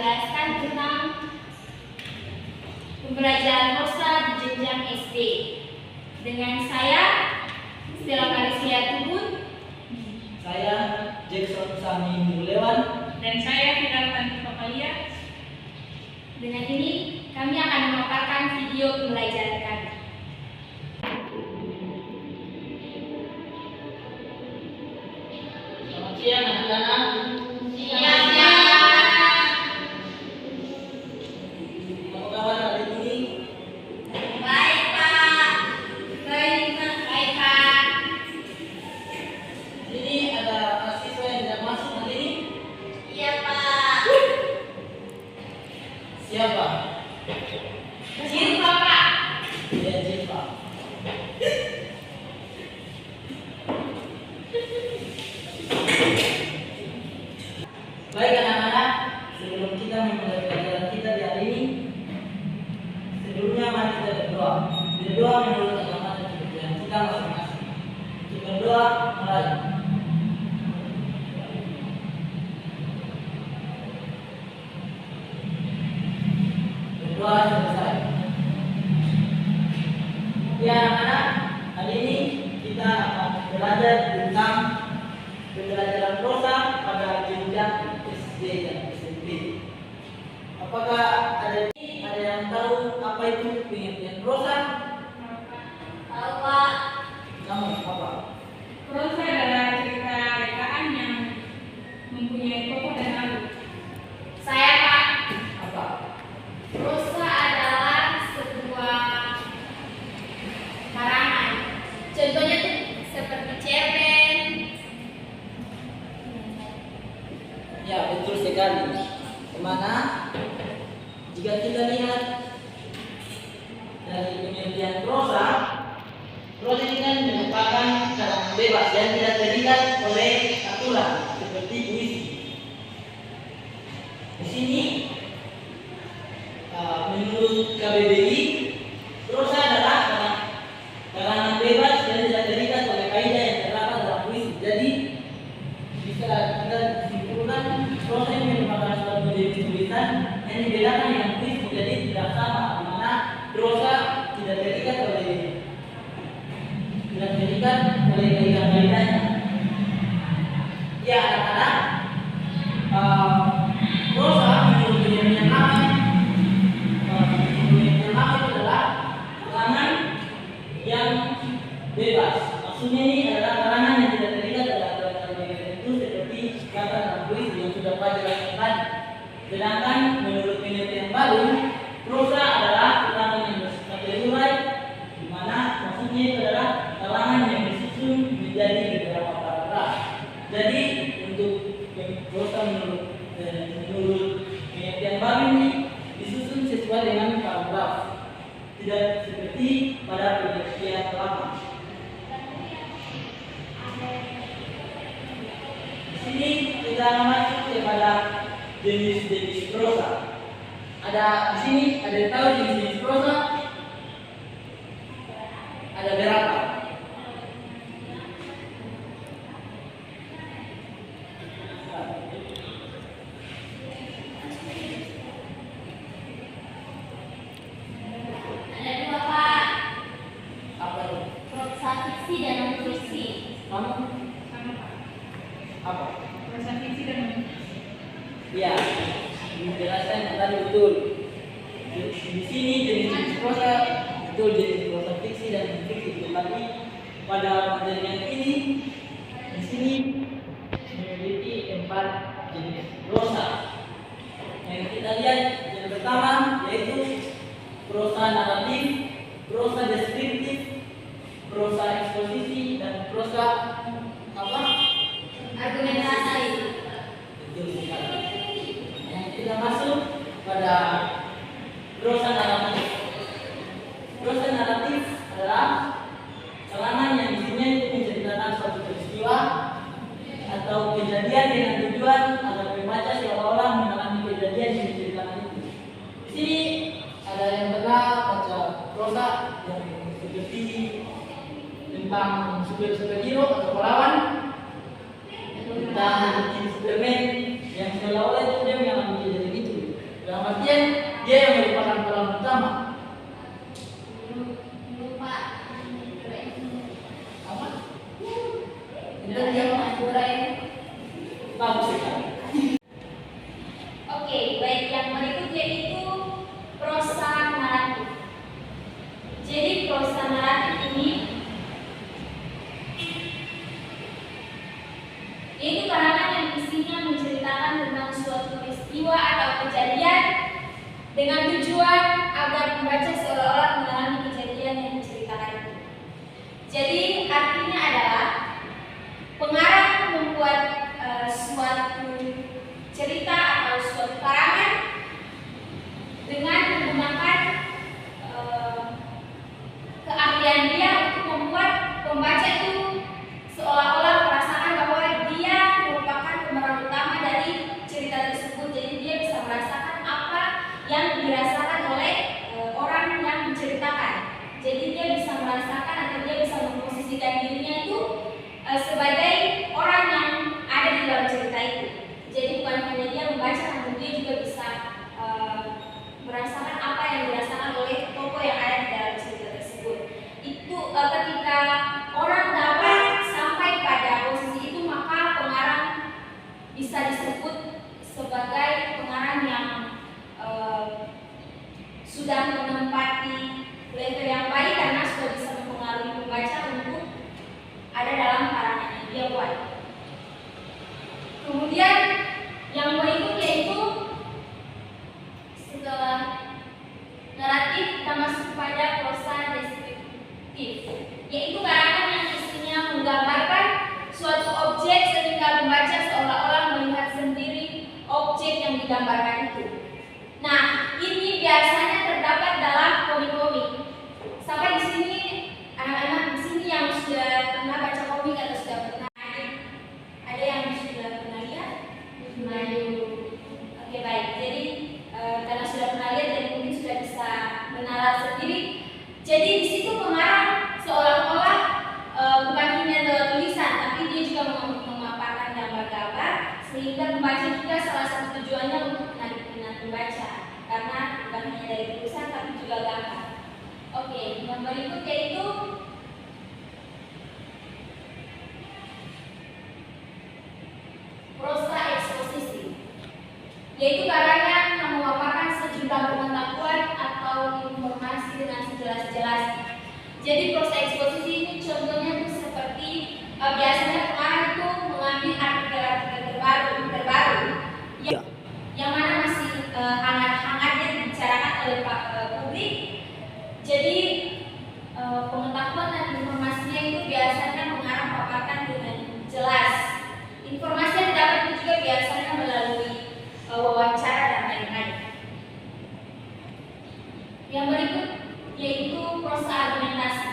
menjelaskan tentang pembelajaran prosa di jenjang SD. Dengan saya, Stella Karisia Tubun. Saya Jackson Sami Mulewan. Dan saya Fidartan Papalia. Dengan ini, kami akan memaparkan video pembelajaran kami. Selamat siang anak-anak. Apa kabar hari ini? Baik, Pak. Baik, Pak. Ini ada mahasiswa yang tidak masuk hari ini. Iya, Pak. Siapa? Jirpa, Pak. Ya, Jipa. Baik anak-anak, sebelum kita memulai pelajaran kita di hari ini, sebelumnya mari kita berdoa. Berdoa menurut agama dan kepercayaan kita masing-masing. Untuk berdoa, mulai. Berdoa selesai. Ya anak-anak, hari ini kita akan belajar tentang pembelajaran prosa pada jenjang SD dan SMP. Apakah ada yang tahu apa itu pengertian prosa? Tahu, Pak. Kamu apa? Prosa adalah cerita rekaan yang mempunyai tokoh dan alur. Saya, Pak. Apa? Prosa adalah sebuah karangan. Contohnya tuh seperti cerpen. Ya, betul sekali. Kemana? Jika kita lihat dari pengertian prosa, prosa ini kan merupakan karangan bebas yang tidak terikat oleh aturan seperti puisi. Di sini, menurut KBBI, prosa adalah karangan bebas yang tidak terikat oleh kaidah yang terdapat dalam puisi. Jadi, bisa kita simpulkan prosa ini merupakan suatu jenis tulisan yang dibedakan dengan puisi, jadi tidak sama, di mana prosa tidak terikat oleh kaidah-kaidahnya. Ya anak-anak, prosa menurut pengertian kami itu adalah karangan yang bebas. Maksudnya ini adalah karangan yang tidak terikat oleh aturan tertentu seperti kata dalam puisi yang sudah Pak jelaskan tadi. Sedangkan menurut penelitian baru, prosa adalah karangan yang bersifat terurai, di mana maksudnya itu adalah karangan yang disusun menjadi beberapa paragraf. Jadi untuk prosa menurut penelitian baru ini disusun sesuai dengan paragraf, tidak seperti pada penelitian lama. Di sini kita masuk kepada jenis-jenis prosa. Ada di sini ada yang tahu jenis-jenis prosa? Ada berapa? Ada dua, Pak. Apa itu? Prosa fiksi dan non fiksi. Kamu Sama Pak. apa? Prosa fiksi dan Ya, dijelaskan yang tadi betul. Di sini jenis prosa betul jenis prosa fiksi dan non fiksi. Tetapi pada materi yang ini di sini memiliki 4 jenis prosa. Yang kita lihat yang pertama yaitu prosa naratif, prosa deskriptif, prosa eksposisi dan prosa apa? Argumentasi. Betul sekali. Yang kita masuk pada prosa naratif. Prosa naratif adalah karangan yang isinya itu menceritakan suatu peristiwa atau kejadian dengan tujuan agar pembaca seolah-olah mengalami kejadian yang diceritakan itu. Di sini ada yang pernah baca prosa yang seperti tentang superhero atau pahlawan, tentang Superman yang seolah-olah itu dia mengalami kejadian itu. Dan dia mengajurai. Bagus sekali. Oke, baik, yang berikutnya itu prosa naratif. Jadi prosa naratif ini yaitu karangan yang isinya menceritakan tentang suatu peristiwa atau kejadian dengan tujuan agar pembaca seolah-olah mengalami kejadian yang diceritakan itu. Jadi artinya adalah pengarang membuat suatu cerita atau suatu karangan dengan menggunakan keahlian dia untuk membuat pembaca itu seolah-olah merasakan bahwa dia merupakan pemeran utama dari cerita tersebut. Jadi dia bisa merasakan apa yang dirasakan oleh orang yang menceritakan. Jadi dia bisa merasakan atau dia bisa memposisikan dirinya itu sebagai orang yang ada di dalam cerita itu. Jadi bukan hanya dia membaca, namun dia juga bisa merasakan apa yang dirasakan oleh tokoh yang ada di dalam cerita tersebut. Itu ketika orang dapat sampai pada posisi itu, maka pengarang bisa disebut sebagai pengarang yang sudah menempati level yang baik karena sudah bisa mempengaruhi pembaca untuk ada dalam karangan yang dia buat. Kemudian yang berikutnya itu setelah naratif kita masuk pada prosa deskriptif, yaitu karangan yang isinya menggambarkan suatu objek sehingga pembaca seolah-olah melihat sendiri objek yang digambarkan itu. Nah, ini biasanya terdapat dalam komik-komik. Sampai di sini anak-anak di sini yang sudah pernah baca komik atau sudah pernah ada yang sudah pernah lihat? Oke, baik. Jadi karena sudah pernah lihat dan mungkin sudah bisa menalar sendiri. Jadi di situ pengarang seolah-olah bukan hanya tulisan, tapi dia juga memaparkan gambar-gambar sehingga pembaca juga salah satu tujuannya untuk menarik minat pembaca karena bukan hanya dari tulisan tapi juga gambar. Oke, yang berikutnya itu prosa eksposisi, yaitu karangan yang memaparkan sejumlah pengetahuan atau informasi dengan sejelas-jelasnya. Jadi prosa eksposisi ini contohnya itu seperti biasanya pengarang itu mengambil artikel-artikel terbaru yang mana masih hangat-hangatnya dibicarakan oleh publik. Jadi pengetahuan dan informasinya itu biasanya pengarang paparkan dengan jelas. Informasi yang didapat itu juga biasanya melalui wawancara dan lain-lain. Yang berikut yaitu prosa argumentasi.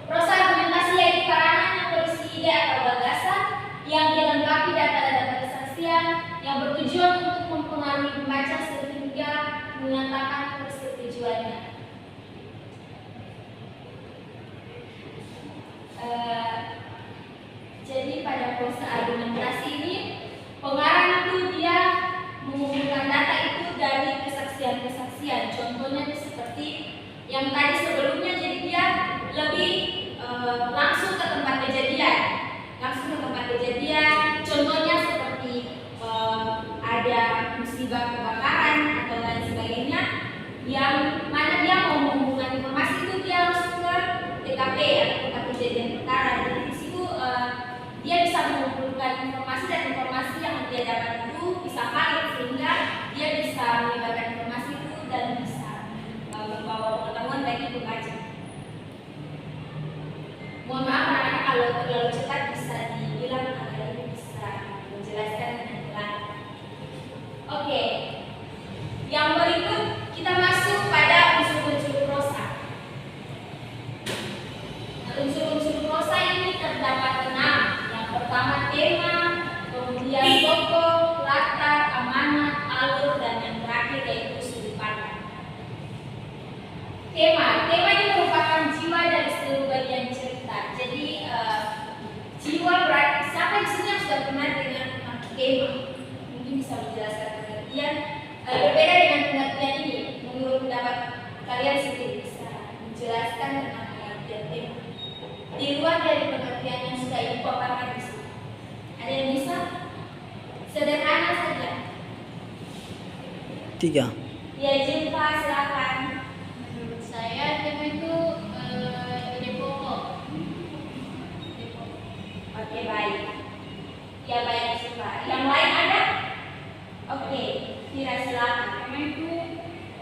Prosa argumentasi yaitu karangan yang berisi ide atau gagasan yang dilengkapi data-data kesaksian yang bertujuan untuk mempengaruhi pembaca sehingga menyatakan persetujuannya. Jadi pada prosa argumentasi ini pengarang itu dia mengumpulkan data itu dari kesaksian-kesaksian. Contohnya itu seperti yang tadi sebelumnya, jadi dia lebih langsung ke tempat kejadian. Contohnya seperti ada musibah kebakaran atau lain sebagainya, yang mana dia mau menghubungkan informasi itu dia langsung ke TKP atau tempat kejadian perkara. Jadi di situ dia bisa mengumpulkan informasi dan informasi yang dia dapat itu bisa valid sehingga dia bisa menyebarkan informasi itu dan bisa membawa pengetahuan bagi pembaca. Mohon maaf anak-anak kalau terlalu cepat bisa dibilang agar ini bisa menjelaskan dengan jelas. Oke, yang berikut kita masuk pada unsur-unsur prosa. Unsur-unsur prosa ini terdapat 6. Yang pertama tema, kemudian tokoh, latar, amanat, alur, dan yang terakhir yaitu sudut pandang. Tema ini merupakan jiwa dari seluruh bagian cerita. Jadi jiwa berarti siapa di sini yang sudah pernah dengan tema? Mungkin bisa menjelaskan pengertian. Berbeda dengan pengertian ini, menurut pendapat kalian sendiri bisa menjelaskan tentang pengertian tema di luar dari pengertian yang sudah ibu paparkan di sini. 3. Ya, Jumpa, silakan. Menurut saya tema itu ide pokok. Oke, baik. Ya, baik, Jumpa. Yang lain ada? Oke, Tira, silakan. Tema itu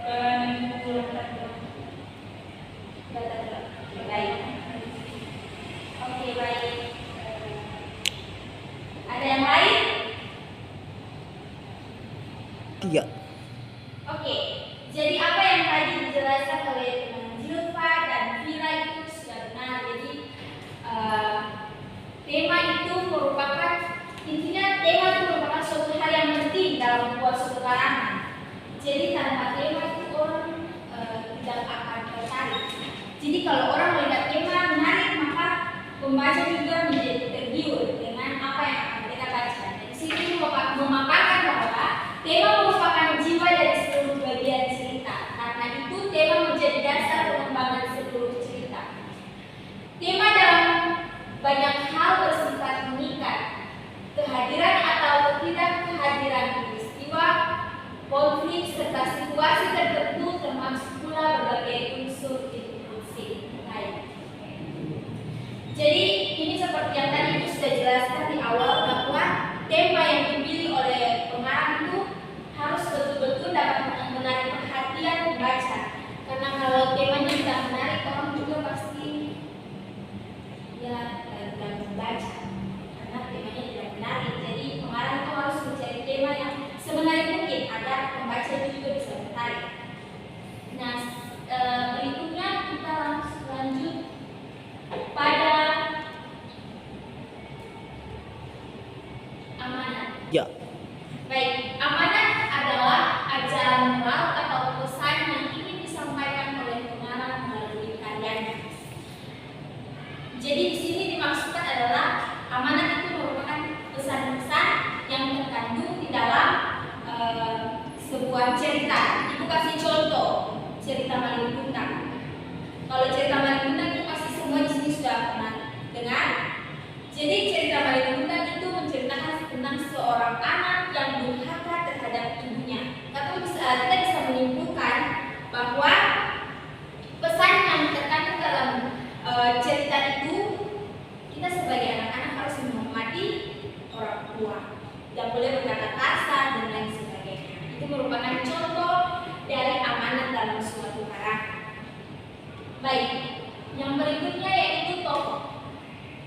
menyebut Oke, baik. Oke, baik. Ada yang lain? 3. Oke, jadi apa yang tadi dijelaskan oleh teman Jilva dan Vira itu sudah benar. Jadi tema itu merupakan, intinya tema itu merupakan suatu hal yang penting dalam membuat suatu karangan. Jadi tanpa tema itu orang tidak akan tertarik. Jadi kalau orang melihat tema menarik, maka pembaca juga menjadi tergiur dengan apa yang akan mereka baca. Di sini memaparkan bahwa tema merupakan jiwa dari seluruh bagian cerita. Karena itu tema menjadi dasar pengembangan seluruh cerita. Tema dalam banyak hal bersifat mengikat. Kehadiran atau tidak kehadiran peristiwa, konflik serta situasi tertentu termasuk pula berbagai unsur institusi. Jadi ini seperti yang tadi itu sudah jelaskan di awal bahwa tema yang dipilih oleh pengarang itu harus betul-betul dapat menarik perhatian pembaca. Karena kalau temanya tidak menarik, orang juga pasti ya tidak membaca. Karena temanya tidak menarik. Jadi pengarang itu harus mencari tema yang semenarik mungkin agar pembaca itu juga bisa tertarik. Nah, berikutnya kita langsung lanjut pada amanat. Ya. Baik, amanat adalah ajaran moral atau pesan yang ingin disampaikan oleh pengarang melalui karyanya. Jadi di sini dimaksudkan adalah amanat itu merupakan pesan-pesan yang terkandung di dalam sebuah cerita. Ibu kasih contoh cerita Malin Kundang. Kalau cerita Malin Kundang itu pasti semua di sini sudah pernah dengar. Jadi cerita Malin Kundang itu menceritakan tentang seorang anak yang durhaka terhadap ibunya. Kita bisa menyimpulkan bahwa pesan yang terkandung dalam cerita itu, kita sebagai anak-anak harus menghormati orang tua, tidak boleh berkata kasar dan lain sebagainya. Itu merupakan contoh dari amanat dalam suatu karakter. Baik, yang berikutnya yaitu tokoh.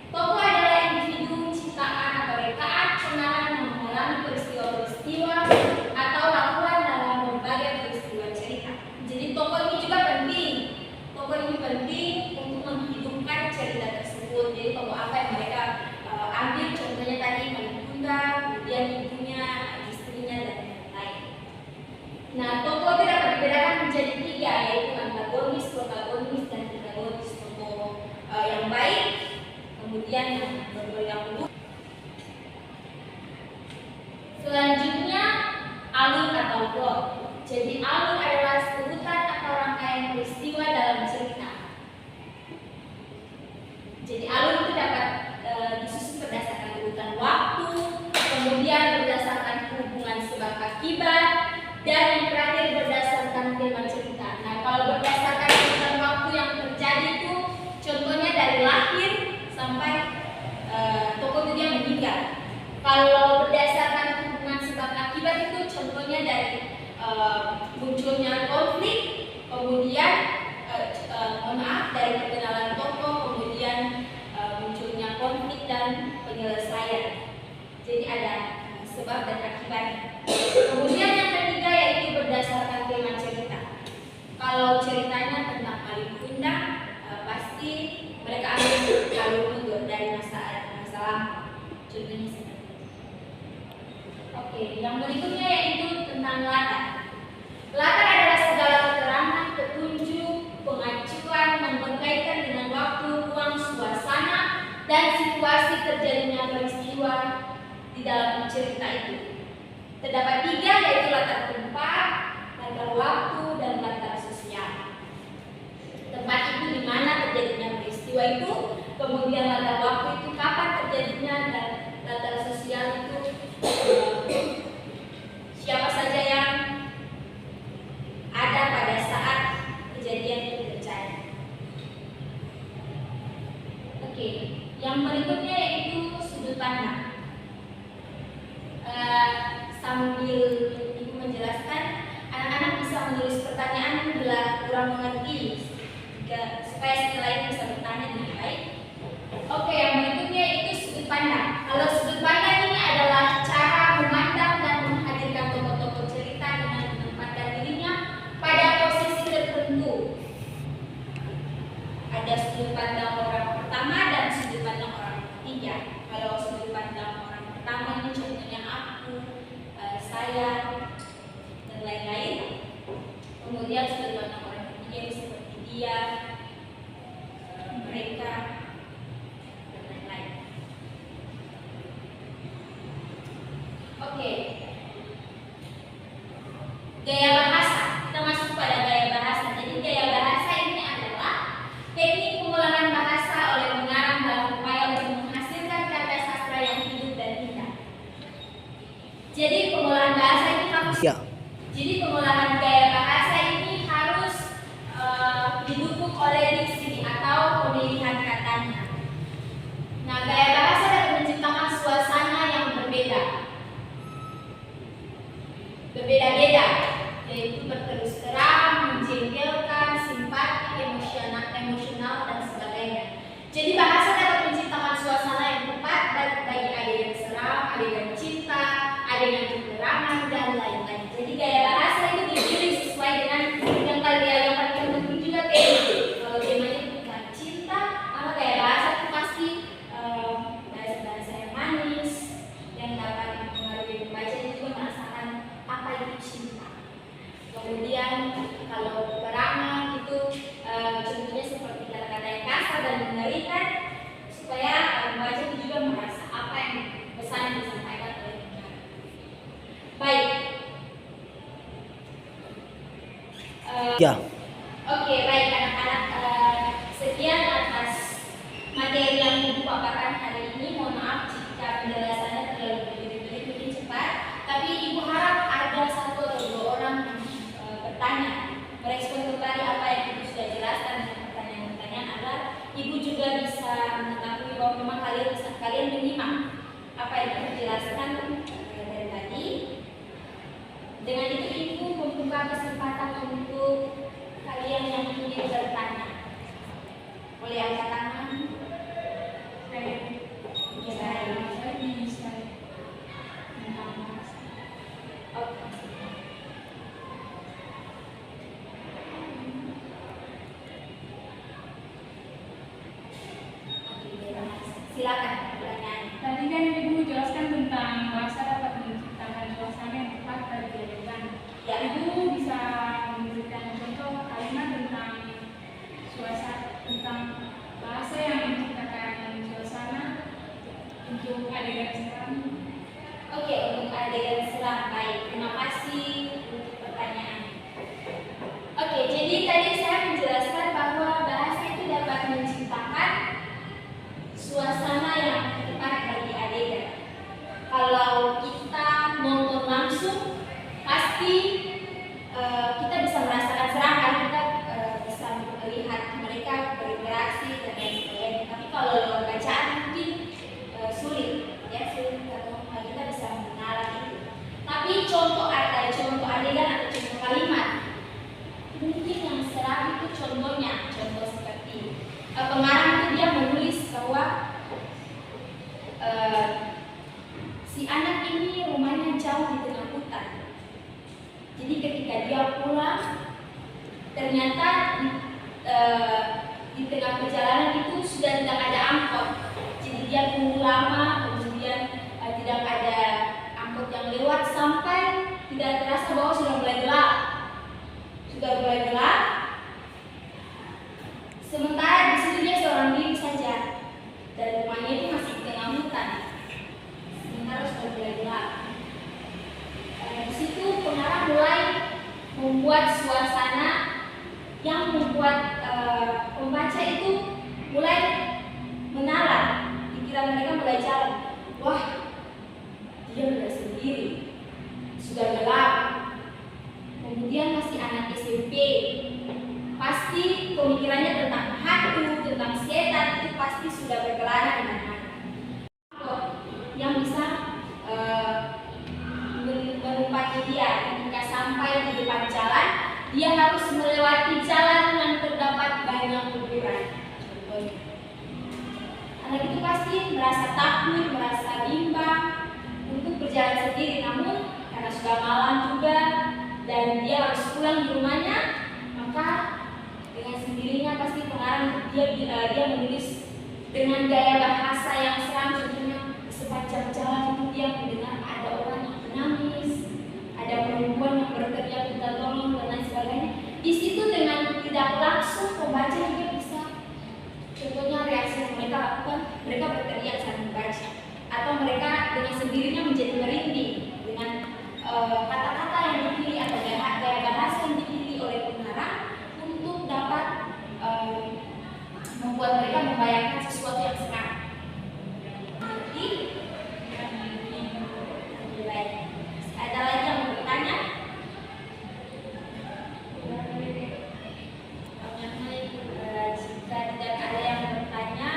Tokoh adalah individu ciptaan atau rekaan pengarang yang mengalami peristiwa-peristiwa atau lakukan dalam berbagai peristiwa cerita. Jadi tokoh ini juga penting. Tokoh ini penting untuk menghidupkan cerita tersebut. Jadi tokoh apa yang mereka ambil, contohnya tadi Malin Kundang, kemudian ibunya, istrinya dan lain-lain. Nah, tokoh itu dapat dibedakan menjadi 3, yaitu antagonis, protagonis, dan antagonis. Tokoh yang baik, kemudian yang berdahulu. Selanjutnya alur atau plot. Jadi alur adalah sebutan atau rangkaian peristiwa dalam cerita. Jadi alur itu dapat disusun berdasarkan urutan waktu, kemudian berdasarkan hubungan sebab akibat, dan yang terakhir berdasarkan tema cerita. Nah, kalau berdasarkan urutan waktu yang terjadi itu, contohnya dari lahir sampai tokoh itu dia meninggal. Kalau berdasarkan hubungan sebab akibat itu, contohnya dari munculnya konflik, kemudian dari perkenalan tokoh, kemudian munculnya konflik dan penyelesaian. Jadi ada sebab dan akibat. Kemudian yang ketiga yaitu berdasarkan tema cerita. Kalau ceritanya tentang Malin Kundang, pasti mereka ambil alur mundur dari masa lampau. Contohnya seperti itu. Oke, yang berikutnya yaitu tentang latar. Latar adalah segala keterangan, petunjuk, pengacuan yang berkaitan dengan waktu, ruang, suasana, dan situasi terjadinya peristiwa di dalam cerita itu. Terdapat 3, yaitu latar tempat, latar waktu, dan latar sosial. Tempat itu di mana terjadinya peristiwa itu, kemudian latar waktu itu kapan terjadinya, dan latar sosial itu siapa saja yang supaya si lain bisa bertanya dengan baik. Oke, yang berikutnya itu sudut pandang. Kalau sudut pandang ini adalah cara memandang dan menghadirkan tokoh-tokoh cerita dengan menempatkan dirinya pada posisi tertentu. Ada sudut pandang orang pertama dan sudut pandang orang ketiga. Kalau sudut pandang orang pertama ini contohnya aku, saya, dan lain-lain. Kemudian sudut pandang orang ketiga ini seperti dia, mereka, dan lain-lain. Oke. Gaya bahasa. Kita masuk pada gaya bahasa. Jadi gaya bahasa ini adalah teknik pengolahan bahasa oleh pengarang dalam upaya untuk menghasilkan karya sastra yang hidup dan indah. Jadi pengolahan bahasa ini harus Jadi pengolahan gaya bahasa ini harus didukung oleh diksi atau pemilihan katanya. Nah, gaya bahasa dapat menciptakan suasana yang berbeda-beda, yaitu berterus terang, menjengkelkan, simpati, emosional dan sebagainya. Jadi bahasa dapat menciptakan suasana yang tepat bagi adegan seram, adegan cinta, adegan peperangan dan lain-lain. Jadi gaya bahasa itu dipilih sesuai dengan yang paling penting juga tema. Kalau temanya itu tentang cinta, maka gaya bahasa itu pasti bahasa yang manis yang dapat mempengaruhi pembaca juga merasakan apa itu cinta. Kemudian kalau peperangan itu contohnya seperti kata-kata yang kasar dan mengerikan supaya pembaca itu juga merasa apa yang pesan yang disampaikan oleh pengarang. Baik. Oke, baik anak-anak, sekian atas materi yang ibu paparkan hari ini. Mohon maaf jika penjelasannya terlalu berbelit-belit, mungkin cepat. Tapi ibu harap ada satu atau dua orang yang bertanya, merespon kembali apa yang ibu sudah jelaskan dengan pertanyaan-pertanyaan agar ibu juga bisa mengetahui bahwa memang kalian menyimak apa yang ibu jelaskan dari tadi. Dengan itu ibu membuka kesempatan untuk kalian yang ingin bertanya. Boleh angkat tangan. Silakan pertanyaan. Tadi kan ibu jelaskan tentang bahasa dapat menciptakan suasana yang tepat bagi adegan. Ya. Ibu bisa memberikan contoh kalimat tentang bahasa yang menciptakan suasana untuk adegan seram. Oke, untuk adegan seram. Baik, terima kasih untuk pertanyaan. Oke, jadi tadi saya menjelaskan bahwa bahasa itu dapat menciptakan suasana yang tepat bagi adegan. Kalau kita nonton langsung, pasti kita bisa merasakan seram karena kita bisa melihat mereka berinteraksi dan lain sebagainya. Tapi kalau lewat bacaan mungkin sulit, ya sulit atau kita bisa mengenal itu. Tapi contoh adegan atau contoh kalimat, mungkin yang seram itu contohnya, contoh seperti pengarang itu dia menulis bahwa si anak ini rumahnya jauh di tengah hutan. Jadi ketika dia pulang, ternyata di tengah perjalanan itu sudah tidak ada angkot. Jadi dia tunggu lama, kemudian tidak ada angkot yang lewat sampai tidak terasa bahwa sudah mulai gelap. Sementara di situ dia seorang diri saja dan rumahnya itu masih di tengah hutan. Sementara sudah mulai gelap. Di situ pengarang mulai membuat suasana yang membuat pembaca itu mulai menalar, pikiran mereka mulai jalan. Wah, dia sudah sendiri, sudah gelap. Kemudian masih anak SMP, pasti pemikirannya tentang hantu, tentang setan itu pasti sudah berkeliaran di mana-mana. Yang bisa menempati dia ketika sampai di depan jalan, dia harus melewati jalan yang terdapat banyak merasa takut, merasa bimbang untuk berjalan sendiri. Namun karena sudah malam juga dan dia harus pulang di rumahnya, maka dengan sendirinya pasti pengarang dia menulis dengan gaya bahasa yang seram. Contohnya sepanjang jalan itu dia mendengar ada orang yang menangis, ada perempuan yang berteriak minta tolong dan lain sebagainya. Di situ dengan tidak langsung pembaca juga bisa, contohnya reaksi yang mereka lakukan, mereka berteriak saat membaca, atau mereka dengan sendirinya menjadi merinding dengan kata-kata yang dipilih atau gaya bahasa yang dipilih oleh pengarang untuk dapat membuat mereka membayangkan sesuatu yang seram. Ada lagi yang mau bertanya? Jika tidak ada yang bertanya,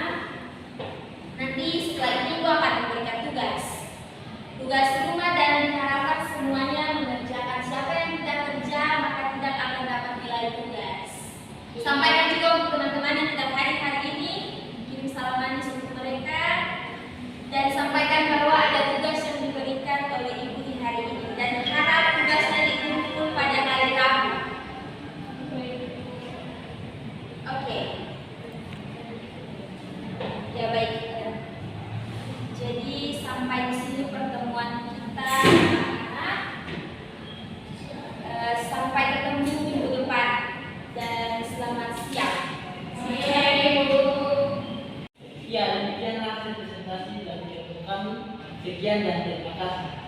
nanti setelah ini gua akan memberikan tugas rumah dan diharapkan semuanya mengerjakan. Siapa yang tidak kerja maka tidak akan dapat nilai tugas. Sampaikan juga untuk teman-teman yang tidak hadir hari ini, kirim salam manis untuk mereka dan sampaikan bahwa ada tugas yang diberikan oleh ibu di hari ini dan harap tugasnya dikumpul pada hari Rabu. Oke. Ya baik. Jadi sampai di sini pertemuan kita. Sampai ketemu minggu depan dan selamat siang. Ya, demikianlah presentasi dari kami. Sekian dan terima kasih.